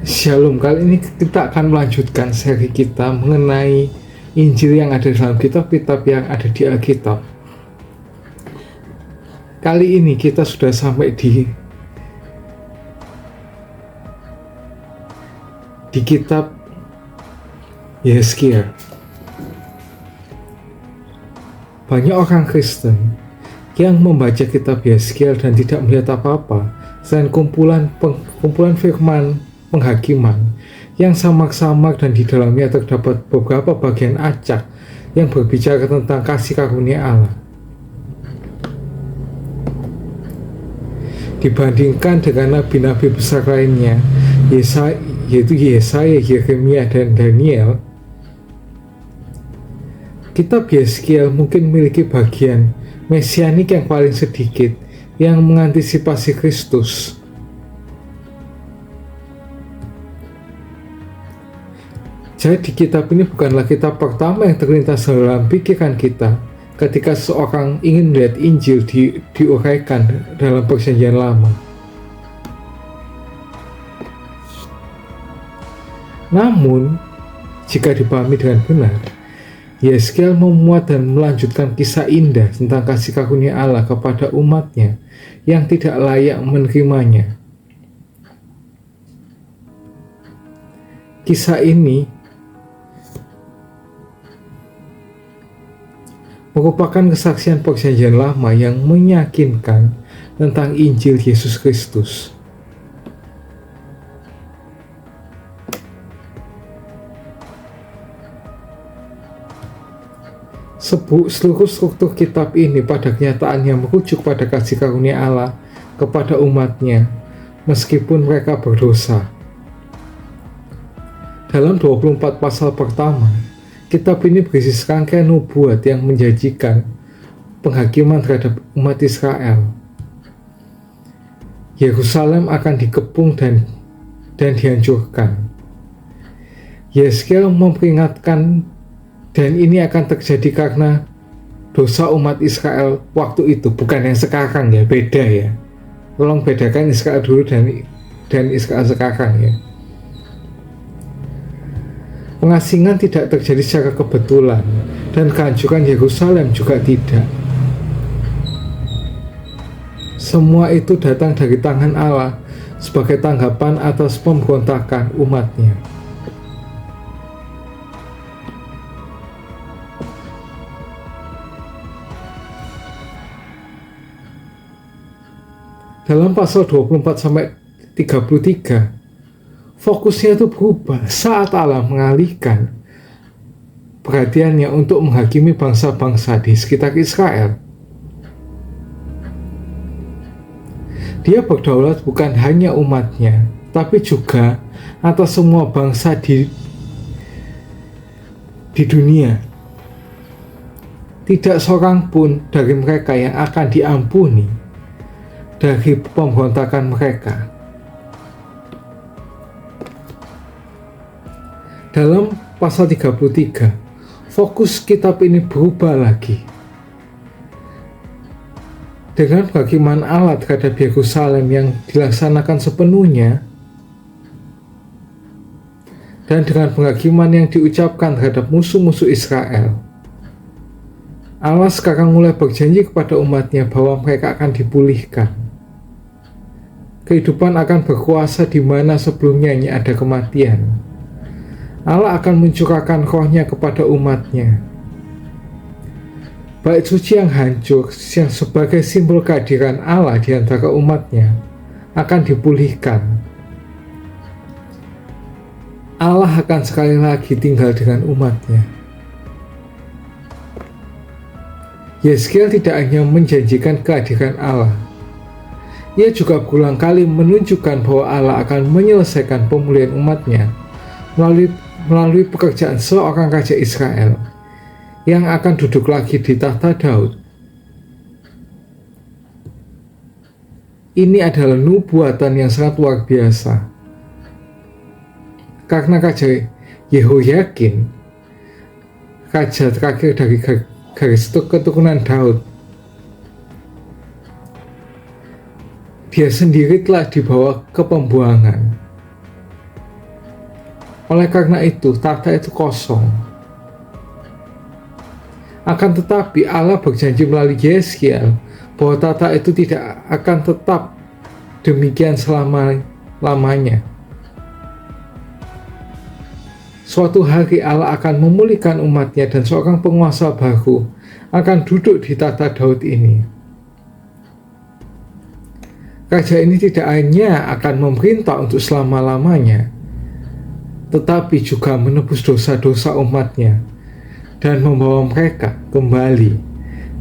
Shalom, kali ini kita akan melanjutkan seri kita mengenai Injil yang ada dalam kitab-kitab yang ada di Alkitab. Kali ini kita sudah sampai di kitab Yesaya. Banyak orang Kristen yang membaca kitab Yesaya dan tidak melihat apa-apa selain kumpulan firman penghakiman yang samar-samar, dan di dalamnya terdapat beberapa bagian acak yang berbicara tentang kasih karunia Allah. Dibandingkan dengan nabi-nabi besar lainnya, yaitu Yesaya, Yeremia, dan Daniel, kitab Yesaya mungkin memiliki bagian mesianik yang paling sedikit yang mengantisipasi Kristus. Jadi kitab ini bukanlah kitab pertama yang terlintas dalam pikiran kita ketika seorang ingin melihat Injil diuraikan dalam Perjanjian Lama. Namun, jika dipahami dengan benar, Yesaya memuat dan melanjutkan kisah indah tentang kasih karunia Allah kepada umatnya yang tidak layak menerimanya. Kisah ini merupakan kesaksian Perjanjian Lama yang meyakinkan tentang Injil Yesus Kristus. Seluruh struktur kitab ini pada kenyataannya merujuk pada kasih karunia Allah kepada umatnya meskipun mereka berdosa. Dalam 24 pasal pertama, kitab ini berisi serangkaian nubuat yang menjanjikan penghakiman terhadap umat Israel. Yerusalem akan dikepung dan dihancurkan. Yesaya memperingatkan, dan ini akan terjadi karena dosa umat Israel waktu itu, bukan yang sekarang ya, beda ya. Tolong bedakan Israel dulu dan Israel sekarang ya. Pengasingan tidak terjadi secara kebetulan, dan kehancuran Yerusalem juga tidak. Semua itu datang dari tangan Allah sebagai tanggapan atas pemberontakan umatnya. Dalam pasal 24-33, fokusnya itu berubah saat Allah mengalihkan perhatiannya untuk menghakimi bangsa-bangsa di sekitar Israel. Dia berdaulat bukan hanya umatnya, tapi juga atas semua bangsa di dunia. Tidak seorang pun dari mereka yang akan diampuni dari pemberontakan mereka. Dalam pasal 33, fokus kitab ini berubah lagi. Dengan penghakiman Allah terhadap Yerusalem yang dilaksanakan sepenuhnya, dan dengan penghakiman yang diucapkan terhadap musuh-musuh Israel, Allah sekarang mulai berjanji kepada umatnya bahwa mereka akan dipulihkan. Kehidupan akan berkuasa di mana sebelumnya hanya ada kematian. Allah akan mencurahkan rohnya kepada umatnya. Bait suci yang hancur, yang sebagai simbol kehadiran Allah di antara umatnya, akan dipulihkan. Allah akan sekali lagi tinggal dengan umatnya. Yesaya tidak hanya menjanjikan kehadiran Allah, ia juga berulang kali menunjukkan bahwa Allah akan menyelesaikan pemulihan umatnya melalui pekerjaan seorang raja Israel yang akan duduk lagi di tahta Daud. Ini adalah nubuatan yang sangat luar biasa, karena Raja Yehoyakin, raja terakhir dari garis keturunan Daud, dia sendiri telah dibawa ke pembuangan. Oleh karena itu, takhta itu kosong. Akan tetapi Allah berjanji melalui Yeskiel bahwa takhta itu tidak akan tetap demikian selama-lamanya. Suatu hari Allah akan memulihkan umatnya dan seorang penguasa baru akan duduk di takhta Daud ini. Raja ini tidak hanya akan memerintah untuk selama-lamanya, tetapi juga menebus dosa-dosa umatnya dan membawa mereka kembali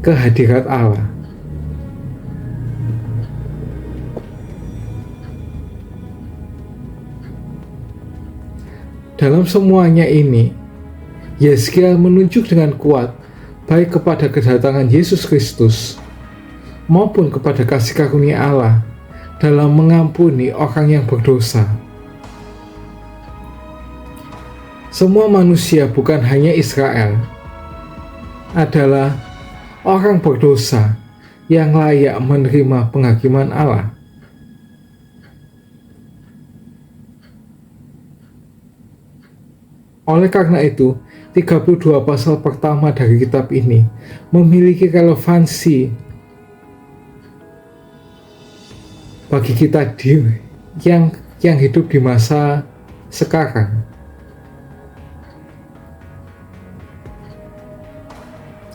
ke hadirat Allah. Dalam semuanya ini, Yeskiel menunjuk dengan kuat baik kepada kedatangan Yesus Kristus maupun kepada kasih karunia Allah dalam mengampuni orang yang berdosa. Semua manusia, bukan hanya Israel, adalah orang berdosa yang layak menerima penghakiman Allah. Oleh karena itu, 32 pasal pertama dari kitab ini memiliki relevansi bagi kita yang hidup di masa sekarang.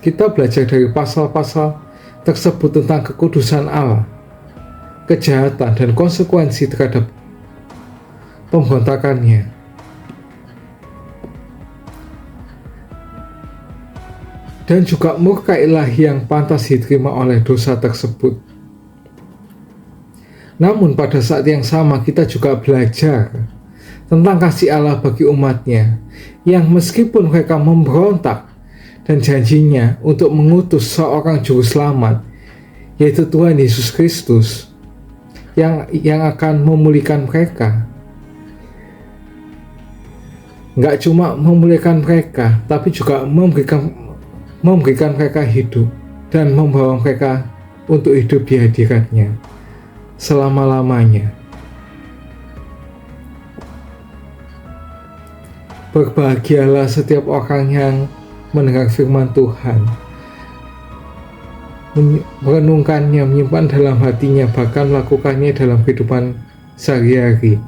Kita belajar dari pasal-pasal tersebut tentang kekudusan Allah, kejahatan dan konsekuensi terhadap pemberontakannya. Dan juga murka ilahi yang pantas diterima oleh dosa tersebut. Namun pada saat yang sama kita juga belajar tentang kasih Allah bagi umatnya, yang meskipun mereka memberontak dan janjinya untuk mengutus seorang juru selamat, yaitu Tuhan Yesus Kristus, yang akan memulihkan mereka. Nggak cuma memulihkan mereka, tapi juga memberikan mereka hidup dan membawa mereka untuk hidup di hadiratnya selama-lamanya. Berbahagialah setiap orang yang mendengar firman Tuhan, merenungkannya, menyimpan dalam hatinya, bahkan melakukannya dalam kehidupan sehari-hari.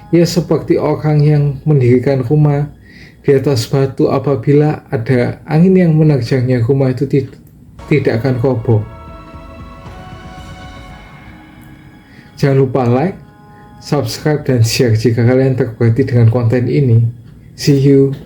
Ia seperti orang yang mendirikan rumah di atas batu. Apabila ada angin yang menerjangnya, rumah itu tidak akan roboh. Jangan lupa like, subscribe, dan share jika kalian terberkati dengan konten ini. See you.